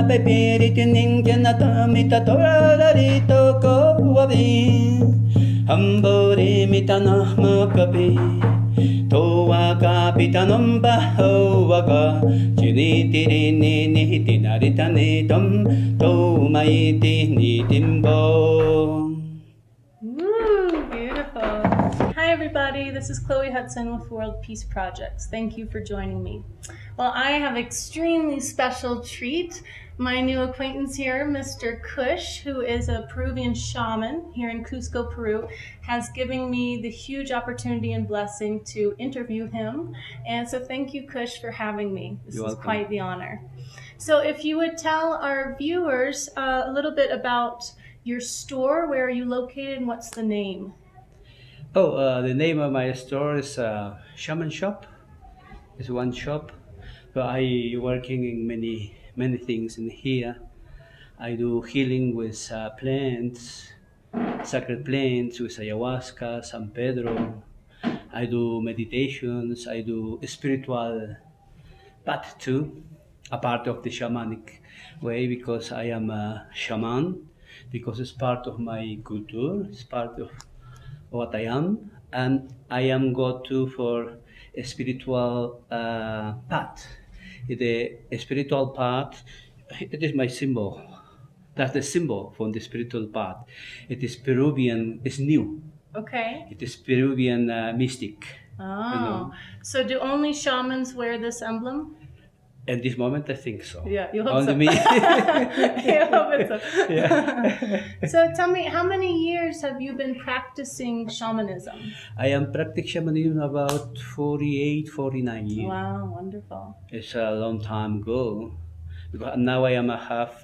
pe piriti ninja tamita torarito ko wabi hambori mitana makabi towa kapitanum bahowaga chinitiri ni tinarita nitum to maiti nitimbo. Woo, beautiful. Hi everybody, this is Chloe Hudson with World Peace Projects. Thank you for joining me. Well, I have an extremely special treat. My new acquaintance here, Mr. Kush, who is a Peruvian shaman here in Cusco, Peru, has given me the huge opportunity and blessing to interview him. And so thank you, Kush, for having me. This You're is welcome. quite the honor. So if you would tell our viewers a little bit about your store, where are you located, and what's the name? The name of my store is Shaman Shop. It's one shop, but I working in many things in here. I do healing with plants, sacred plants with ayahuasca, San Pedro. I do meditations. I do spiritual path too, a part of the shamanic way because I am a shaman, because it's part of my culture. It's part of what I am, and I am go to for a spiritual path. The spiritual path, it is my symbol. That's the symbol from the spiritual path. It is Peruvian. It's new. Okay. It is Peruvian mystic. Oh, so do only shamans wear this emblem? At this moment, I think so. Yeah, you hope Only so. me. I hope it's so. Yeah. So tell me, how many years have you been practicing shamanism? I am practicing shamanism about 48, 49 years. Wow, wonderful. It's a long time ago. Because now I am a half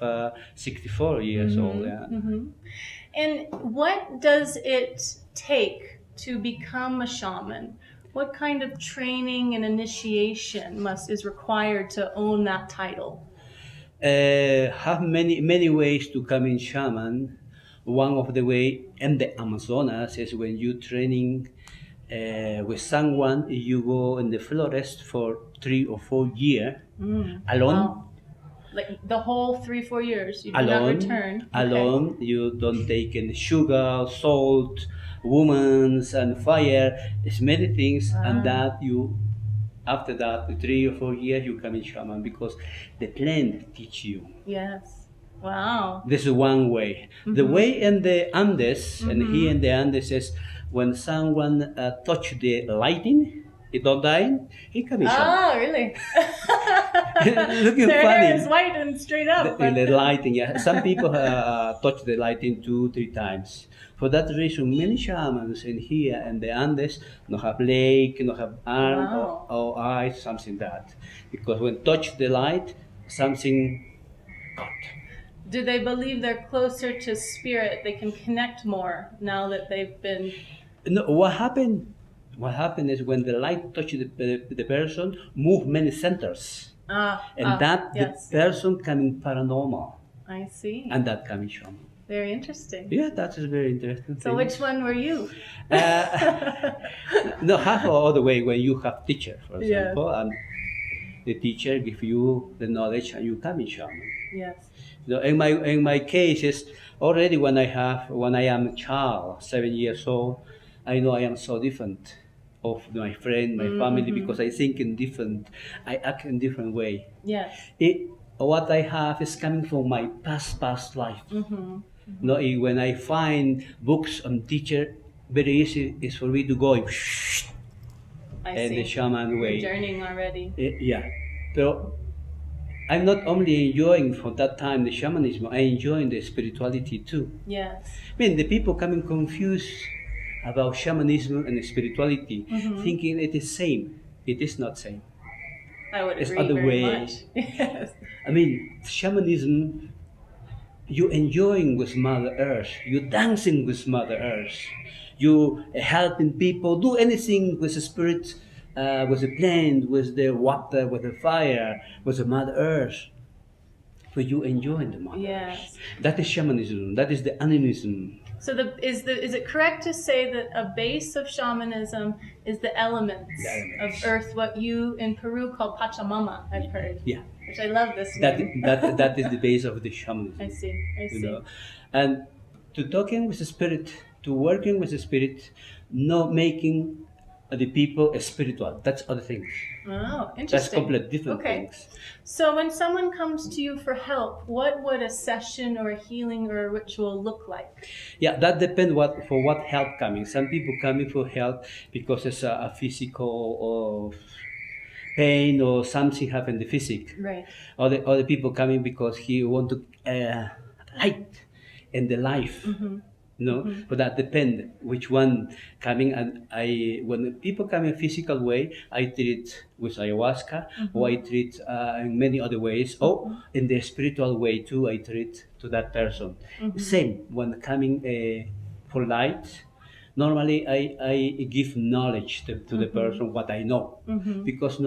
64 years old. Yeah. Mm-hmm. And what does it take to become a shaman? What kind of training and initiation is required to own that title? Have many ways to come in shaman. One of the way in the Amazonas is when you training with someone, you go in the forest for 3 or 4 years alone. Wow. Like the whole 3-4 years, you do not Alone, return. alone. You don't take any sugar, salt, women, and fire. It's many things, and that you, after that, 3 or 4 years, you come in shaman because the plant teach you. Yes. Wow. This is one way. The way in the Andes, and here in the Andes is when someone touch the lighting, he don't die, he come in shaman. Oh, really? Looking Their funny. hair is white and straight up. The lighting, yeah. Some people touch the lighting 2-3 times. For that reason, many shamans in here and the Andes no have leg, no have arm Wow. or eyes, something that. Because when touch the light, something got. Do they believe they're closer to spirit? They can connect more now that they've been. No, what happened? What happened is when the light touches the person, move many centers, and that yes. the person coming paranormal, I see. and that coming shaman. Very interesting. Yeah, that is very interesting. So thing. which one were you? No, half or other way when you have teacher, for Yes. example, and the teacher give you the knowledge and you come in shaman. Yes. So in my case is already when I am a child, 7 years old, I know I am so different of my friend, my family, because I think in different, I act in different way. Yes. What I have is coming from my past life. No, when I find books on teacher, very easy is for me to go I in see. the shaman way. You're journeying already. Yeah. So I'm not only enjoying from that time the shamanism, I enjoying the spirituality too. Yes. I mean, the people coming confused about shamanism and spirituality, thinking it is same. It is not same. I would It's agree other very way. much. Yes. I mean, shamanism, you enjoying with Mother Earth, you dancing with Mother Earth, you helping people, do anything with the spirit, with the plant, with the water, with the fire, with the Mother Earth. For you enjoying the Mother Yes. Earth. That is shamanism. That is the animism. So is it correct to say that a base of shamanism is the elements, of earth, what you in Peru call Pachamama, I've heard. Yeah. Which I love this That name. that is the base of the shamanism. I see. And to talking with the spirit, to working with the spirit, not making the people spiritual. That's other things. Oh, interesting. That's completely different things. So when someone comes to you for help, what would a session or a healing or a ritual look like? Yeah, that depends for what help coming. Some people coming for help because it's a physical or pain or something happened in the physic. Right. Other people coming because he want to light in the life. But that depends which one coming. And when people come in physical way, I treat with ayahuasca, or I treat in many other ways, or in the spiritual way too. I treat to that person. Same when coming for light. Normally, I give knowledge to the person what I know, because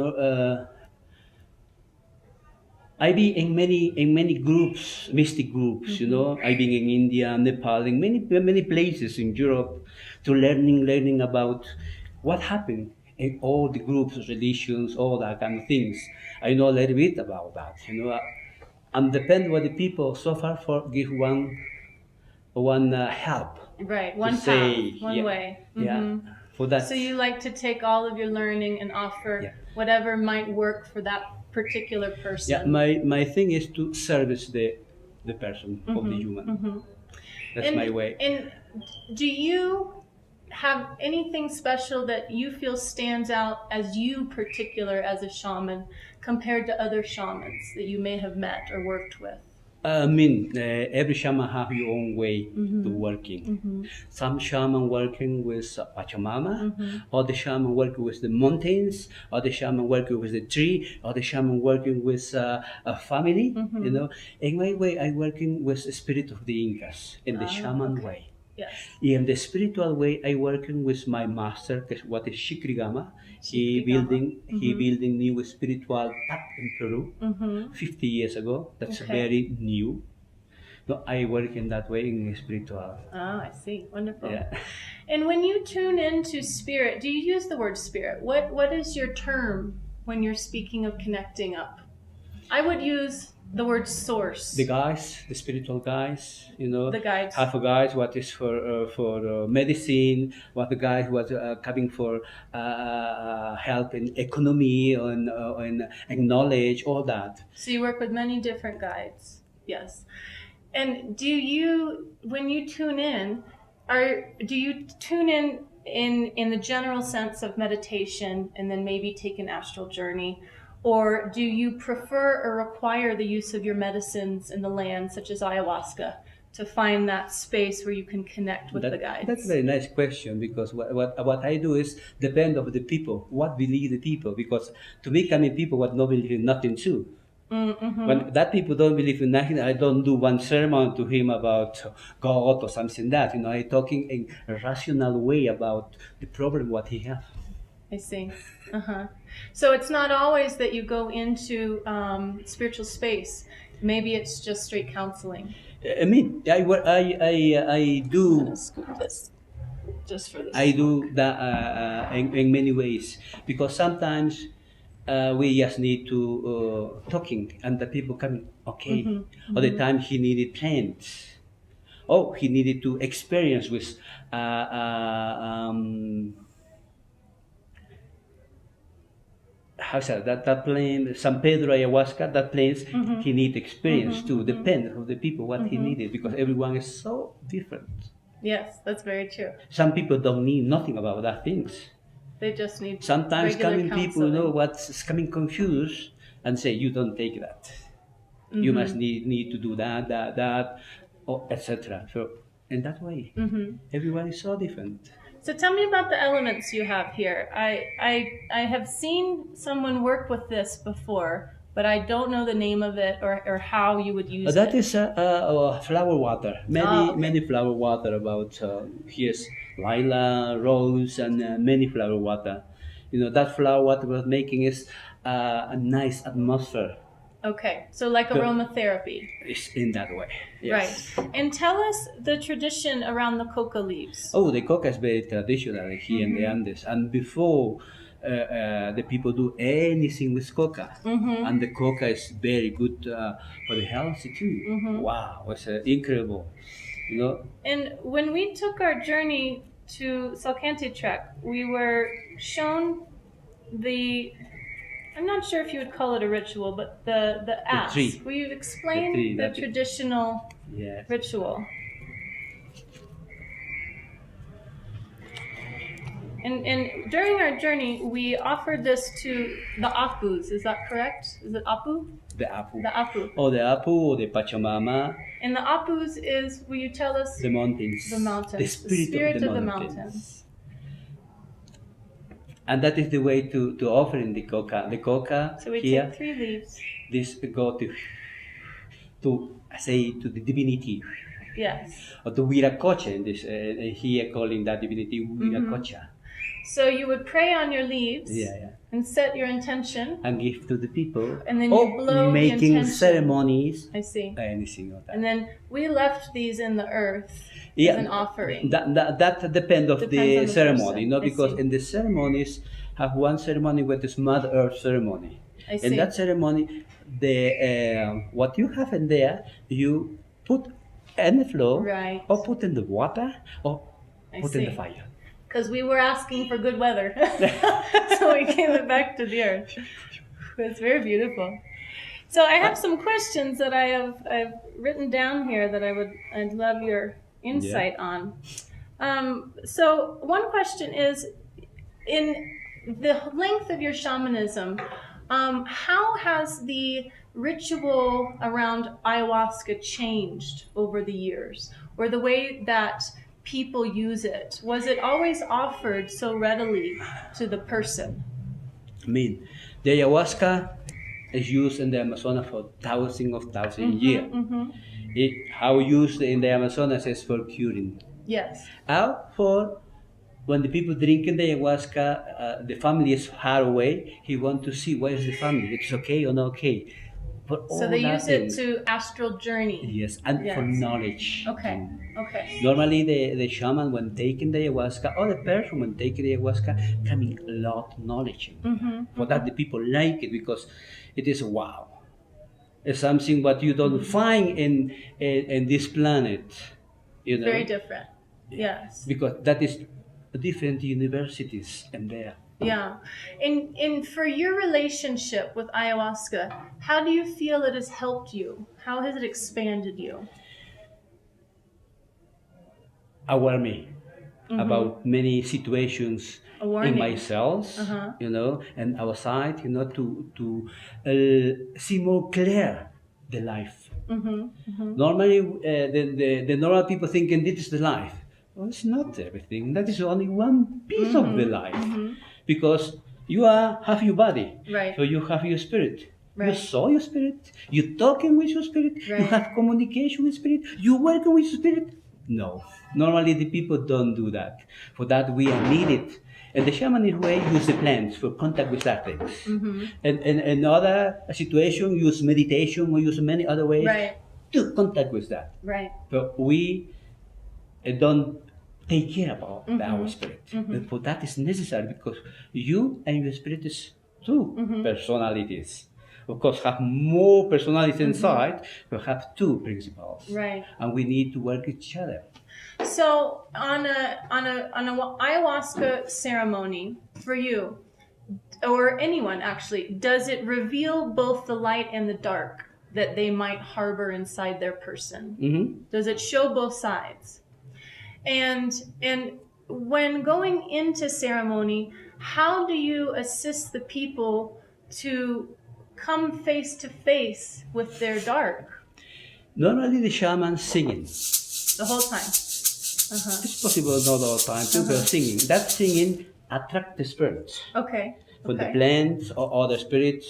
I be in many groups, mystic groups. I been in India, Nepal, in many places in Europe, to learning about what happened in all the groups, religions, all that kind of things. I know a little bit about that. And depend what the people so far for give one help. Right, one path, one way. Yeah, for that. So you like to take all of your learning and offer whatever might work for that particular person. Yeah, my thing is to service the person of the human. That's my way. And do you have anything special that you feel stands out as you particular as a shaman compared to other shamans that you may have met or worked with? Every shaman have your own way to working. Some shaman working with Pachamama, other shaman working with the mountains, other shaman working with the tree, other shaman working with a family. In my way, I working with the spirit of the Incas in the shaman way. Yes. In the spiritual way, I working with my master, what is Shikrigama. He building new spiritual path in Peru 50 years ago. That's very new. No, I work in that way in spiritual. Oh, I see. Wonderful. Yeah. And when you tune into spirit, do you use the word spirit? What is your term when you're speaking of connecting up? I would use the word source. The guys, the spiritual guys, the guides. Half a guys, what is for medicine, what the guys was coming for help in economy and knowledge, all that. So you work with many different guides. Yes. And do you, when you tune in, do you tune in the general sense of meditation and then maybe take an astral journey? Or do you prefer or require the use of your medicines in the land, such as ayahuasca, to find that space where you can connect with the guides? That's a very nice question, because what I do is depend of the people, what believe the people, because to me coming people what not believe in nothing too. When that people don't believe in nothing, I don't do one sermon to him about God or something that. I talking in a rational way about the problem what he have. I see. So it's not always that you go into spiritual space. Maybe it's just straight counseling. I do. Scoop this, just for this. I do that in many ways, because sometimes we just need to talking and the people coming. Okay, other time he needed plants. Oh, he needed to experience with. How's that plane, San Pedro ayahuasca, that place, he need experience to depend on the people what he needed, because everyone is so different. Yes, that's very true. Some people don't need nothing about that things. They just need sometimes coming counseling. People know what's coming confused and say you don't take that. You must need to do that, or etc. So in that way, everyone is so different. So tell me about the elements you have here. I have seen someone work with this before, but I don't know the name of it or how you would use it. That is flower water. Many flower water about here's lilac, rose, and many flower water. That flower water was making is a nice atmosphere Okay, so like The- aromatherapy. It's in that way. Yes. Right. And tell us the tradition around the coca leaves. Oh, the coca is very traditional here in the Andes. And before the people do anything with coca, and the coca is very good for the health too. Wow, it's incredible. You know, And when we took our journey to Salcante Trek, we were shown I'm not sure if you would call it a ritual, but the ass. tree. Will you explain The tree, the that is- traditional yes. ritual? And during our journey, we offered this to the Apus. Is that correct? Is it Apu? The Apu. The Apu. Or the Apu, or the Pachamama, And the Apus is, will you tell us? the mountains. The mountains. The spirit, of the mountains. And that is the way to offer in the coca. The coca So we here, take 3 leaves. this go to say to the divinity, Yes. or to Viracocha. In this here calling that divinity Viracocha. So you would pray on your leaves Yeah. and set your intention. And give to the people. And then you blow the making intention. ceremonies, I see. anything of that. And then we left these in the earth Yeah, as an offering. That depends of Depends the on the ceremony, person. you know, I because see. in the ceremonies have one ceremony with this Mother Earth ceremony. I see. In that ceremony, the what you have in there, you put in the floor, Right. or put in the water, or I put in the see. fire. Because we were asking for good weather. So we gave it back to the earth. It's very beautiful. So I have some questions that I've written down here that I'd love your insight on. So one question is, in the length of your shamanism, how has the ritual around ayahuasca changed over the years, or the way that people use it? Was it always offered so readily to the person? I mean, the ayahuasca is used in the Amazonas for thousands of years. How used in the Amazonas is for curing. Yes. How for when the people drinking the ayahuasca, the family is far away. He want to see where is the family. It's okay or not okay. For all So they that use it things. to astral journey. Yes, and for Yes. knowledge. Okay. Okay. Normally, the shaman, when taking the ayahuasca, or the person when taking the ayahuasca, coming a lot knowledge. For that, the people like it because it is wow. It's something what you don't find in this planet. You know, Very different. Yes. because that is different universities and there. Yeah. And for your relationship with ayahuasca, how do you feel it has helped you? How has it expanded you? Aware me about many situations A warning. in myself, you know, and outside, you know, to see more clear the life. Normally, the normal people thinking this is the life. Well, it's not everything. That is only one piece of the life, because you have your body, Right. so you have your spirit. You Right. saw your spirit. You talking with your spirit. You Right. have communication with spirit. You working with your spirit. No, normally the people don't do that. For that we are needed. And the shamanic way use the plants for contact with that things. And another situation use meditation or use many other ways Right. to contact with that. Right. But we don't take care about our spirit. And for that is necessary because you and your spirit is two personalities. Of course, have more personalities inside, but have two principles. Right. And we need to work each other. So on a ayahuasca ceremony for you, or anyone actually, does it reveal both the light and the dark that they might harbor inside their person? Does it show both sides? And when going into ceremony, how do you assist the people to come face to face with their dark Normally the shaman singing. the whole time? It's possible not all the time, people singing. That singing attract the spirits. Okay. For the Okay. plants or other spirits,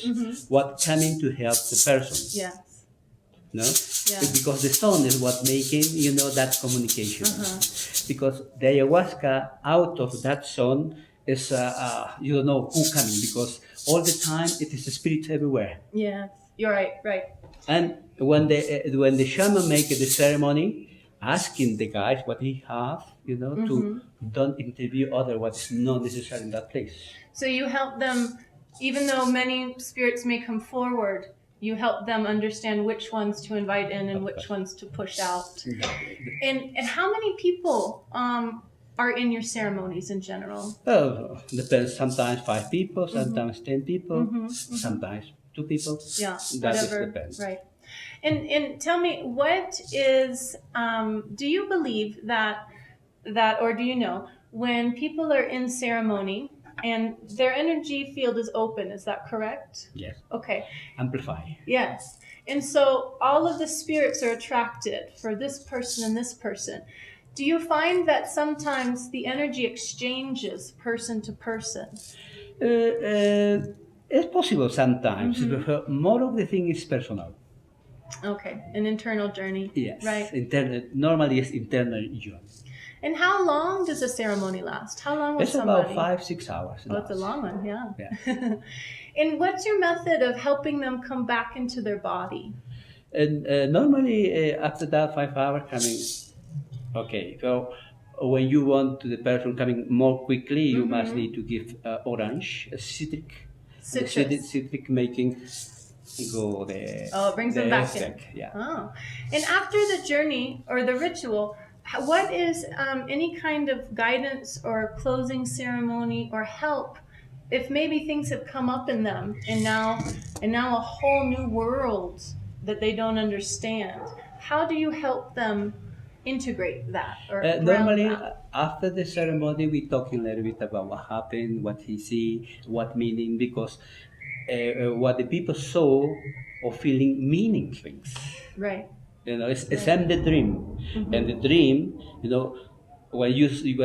what coming to help the person. Yes. No? Yeah. Because the sound is what making, you know, that communication. Because the ayahuasca out of that sound is, you don't know who coming because all the time it is a spirit everywhere. Yes. You're right, right. And when the shaman make the ceremony, asking the guys what he have, to don't interview other what's not necessary in that place. So you help them, even though many spirits may come forward, you help them understand which ones to invite in and which ones to push out. And how many people are in your ceremonies in general? Well, depends. Sometimes 5 people, sometimes 10 people, sometimes 2 people. Yeah, That whatever. depends. Right. And tell me, what is? Do you believe that, or do you know, when people are in ceremony and their energy field is open? Is that correct? Yes. Okay. Amplify. Yes. And so all of the spirits are attracted for this person and this person. Do you find that sometimes the energy exchanges person to person? It's possible sometimes. But more of the thing is personal. Okay, an internal journey. Yes. Right. Normally it's internal journey. And how long does a ceremony last? How long was It's somebody? about 5-6 hours. Oh, it's a long one, yeah. Yeah. And what's your method of helping them come back into their body? And normally after that 5 hours coming, okay. So when you want the person coming more quickly, you must need to give orange, citric. Citrus. The citric making go the. Oh, it brings them back in. effect, yeah. Oh. And after the journey or the ritual, what is any kind of guidance or closing ceremony or help if maybe things have come up in them and now a whole new world that they don't understand? How do you help them integrate that or Normally, that? after the ceremony, we talking a little bit about what happened, what he see, what meaning, because what the people saw or feeling meaning things. Right. It's same the dream, and the dream, when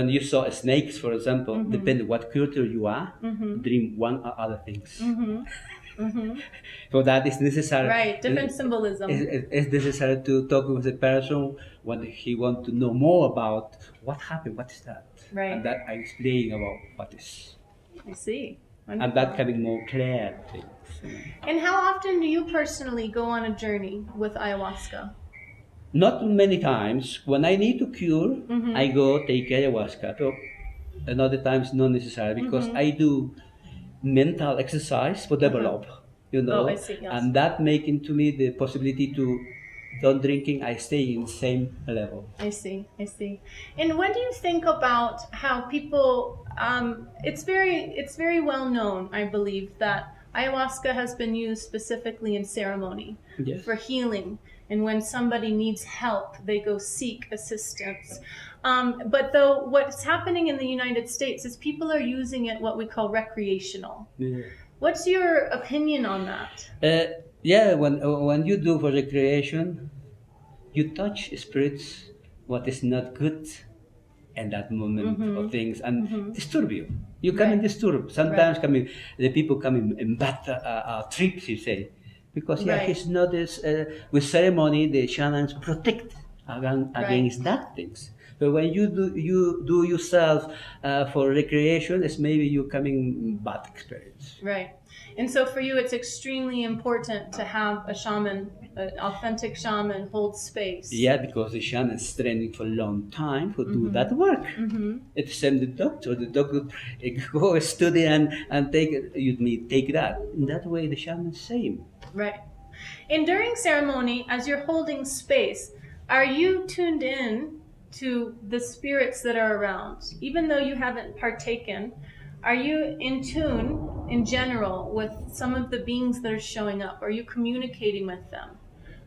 you saw snakes, for example, depending what culture you are, dream one or other things. So that is necessary. Right, different symbolism. It's necessary to talk with the person when he want to know more about what happened, what is that, Right. and that I explain about what is, I see. and Wonderful. that coming more clear things. And how often do you personally go on a journey with ayahuasca? Not many times. When I need to cure, I go take ayahuasca. So another times not necessary because I do mental exercise for develop. Oh, I see, yes. And that making to me the possibility to don't drinking. I stay in same level. I see. And what do you think about how people? It's very well known, I believe, that ayahuasca has been used specifically in ceremony for healing. And when somebody needs help, they go seek assistance. But though what's happening in the United States is people are using it what we call recreational. Yeah. What's your opinion on that? When you do for recreation, you touch spirits what is not good in that moment of things and disturb you. You come and disturb. Sometimes the people come in bad trips, you say. Because he's not with ceremony, the shamans protect against that things. But when you do yourself for recreation, it's maybe you coming bad experience. Right. And so for you, it's extremely important to have a shaman, an authentic shaman, hold space. Yeah, because the shaman is training for a long time to do that work. It's same the doctor. The doctor go study and take that. In that way, the shaman is same. Right. And during ceremony, as you're holding space, are you tuned in to the spirits that are around? Even though you haven't partaken, are you in tune in general with some of the beings that are showing up? Are you communicating with them?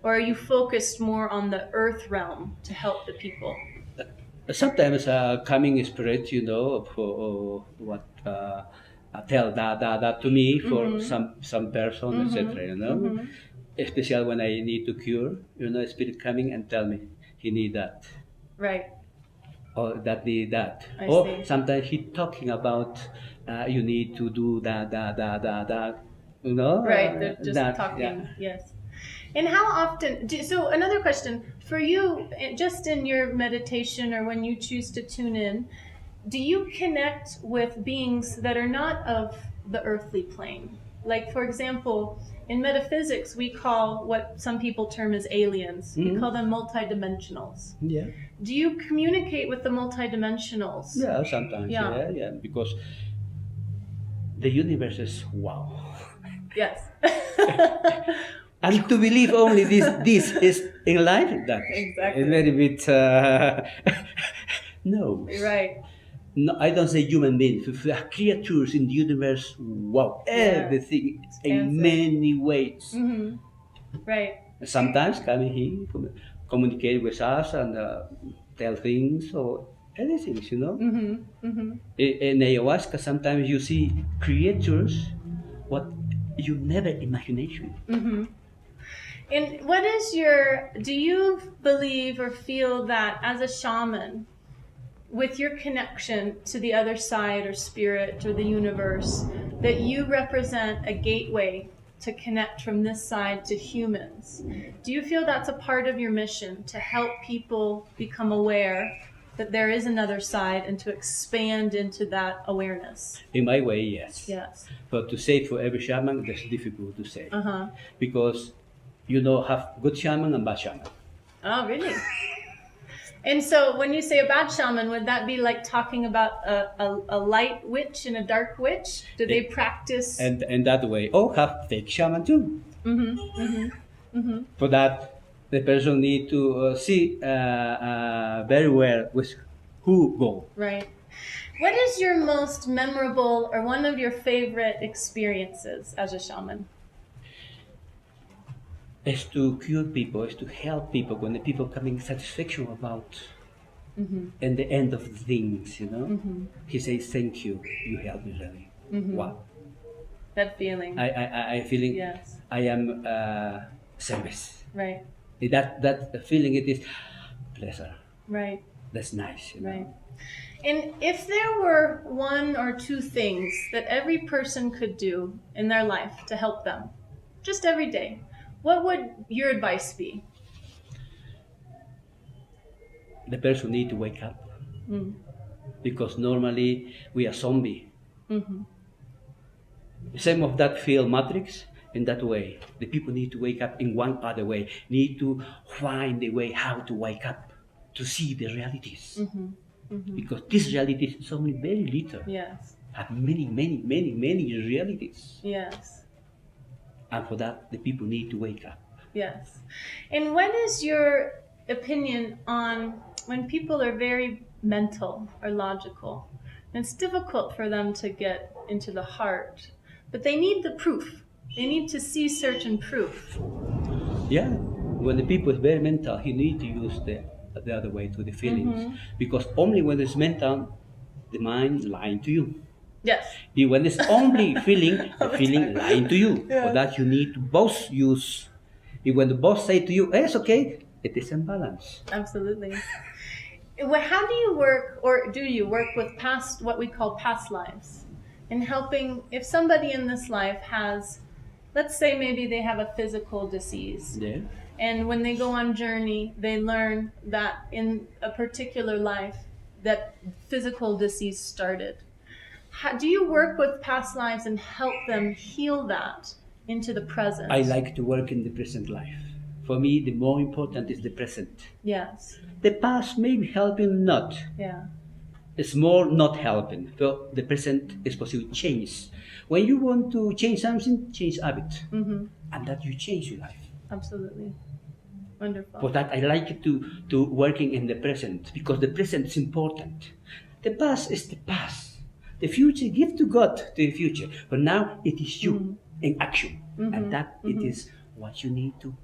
Or are you focused more on the earth realm to help the people? Sometimes coming spirit, for what tell that to me for some person, etc. Especially when I need to cure, spirit coming and tell me he need that. Right. Or that need that. I Or see. sometimes he talking about you need to do that. Right, they're just that, talking, yes. And how often, so another question, for you, just in your meditation or when you choose to tune in, do you connect with beings that are not of the earthly plane? Like, for example, in metaphysics, we call what some people term as aliens. We call them multidimensionals. Yeah. Do you communicate with the multidimensionals? Yeah, sometimes. Yeah. Yeah. Because the universe is wow. Yes. And to believe only this is in life, that's Exactly. a very bit no. Right. No, I don't say human beings. The creatures in the universe, wow, Yeah. everything Expansive. in many ways. Right. Sometimes coming here, communicate with us and tell things or anything, you know. In ayahuasca, sometimes you see creatures what you never imagination. And what is do you believe or feel that as a shaman, with your connection to the other side or spirit or the universe, that you represent a gateway to connect from this side to humans? Do you feel that's a part of your mission, to help people become aware that there is another side and to expand into that awareness? In my way, yes. Yes. But to say for every shaman, that's difficult to say. Uh-huh. Because you know, have good shaman and bad shaman. Oh, really? And so when you say a bad shaman, would that be like talking about a light witch and a dark witch? Do they practice? And that way, or have fake shaman too. For that, the person need to see very well with who go. Right. What is your most memorable or one of your favorite experiences as a shaman? Is to cure people, is to help people when the people coming satisfaction about and the end of things, you know. He says, "Thank you, you helped me really." Wow. That feeling. I feeling Yes. I am service. Right. That feeling it is pleasure. Right. That's nice, you know. Right. And if there were one or two things that every person could do in their life to help them, just every day, what would your advice be? The person need to wake up because normally we are zombie. Same of that field Matrix in that way. The people need to wake up in one other way. Need to find a way how to wake up to see the realities. Because this reality is only very little. Yes. Have many realities. Yes. And for that, the people need to wake up. Yes. And what is your opinion on when people are very mental or logical? And it's difficult for them to get into the heart, but they need the proof. They need to see certain proof. Yeah. When the people is very mental, he need to use the other way to the feelings. Because only when it's mental, the mind lying to you. Yes. When it's only feeling, the feeling lying to you. Yeah. For that you need to both use. When the boss say to you, hey, it's okay, it is in balance. Absolutely. How do you work, or do you work with what we call past lives, in helping if somebody in this life has, let's say maybe they have a physical disease. Yeah. And when they go on journey, they learn that in a particular life that physical disease started. Do you work with past lives and help them heal that into the present? I like to work in the present life. For me, the more important is the present. Yes. The past may be helping, not. Yeah. It's more not helping. So the present is possible to change. When you want to change something, change habit. And that you change your life. Absolutely. Wonderful. For that, I like to working in the present, because the present is important. The past is the past. The future, give to God to the future. But now it is you in action. And that it is what you need to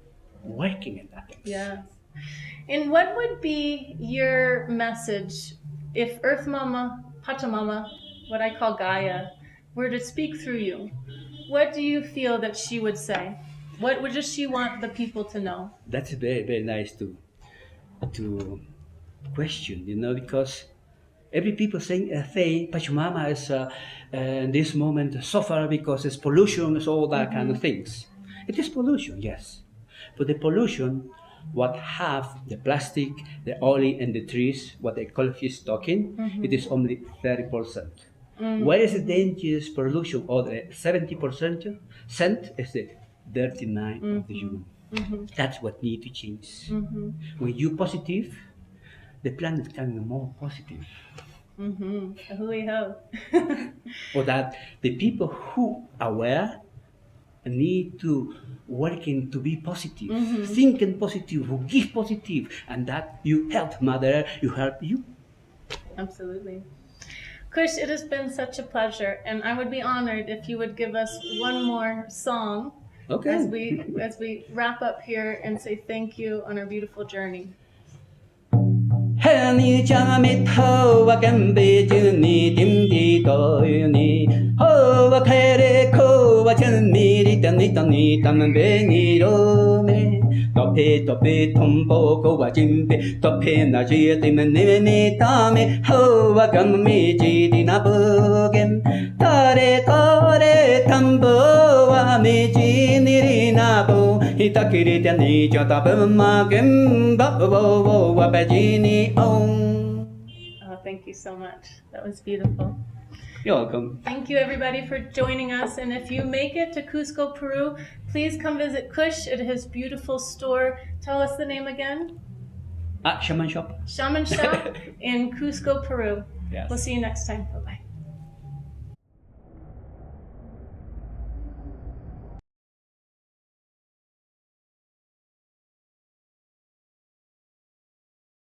working in that things. Yes. And what would be your message if Earth Mama, Pachamama, what I call Gaia, were to speak through you? What do you feel that she would say? What would she want the people to know? That's very nice to question, you know, because every people saying Pachamama is in this moment suffer because it's pollution, it's all that kind of things. It is pollution, yes. But the pollution, what have the plastic, the oil and the trees, what the ecology is talking, it is only 30%. What is the dangerous pollution? Or the 70% cent is the dirty night of the human. That's what need to change. When you positive, the planet can be more positive. Hui ho. Or that the people who are aware need to working to be positive, thinking positive, who give positive, and that you help mother, you help you. Absolutely. Kush, it has been such a pleasure, and I would be honored if you would give us one more song Okay. as we wrap up here and say thank you on our beautiful journey. Hani chamit ho wa gambe juni dimdi doyuni ho wa khere ko wa chani ri tani tambe ni ro me tope tombo ko wa jimbe tope na ji te ne tame ho wa gambe ji di na bogem tare tambo wa me ji ni ri na bo itakiri tani jata bama gem ba bo wa ba ji ni. Oh, thank you so much. That was beautiful. You're welcome. Thank you, everybody, for joining us. And if you make it to Cusco, Peru, please come visit Kush at his beautiful store. Tell us the name again. Shaman Shop. Shaman Shop in Cusco, Peru. Yes. We'll see you next time. Bye-bye.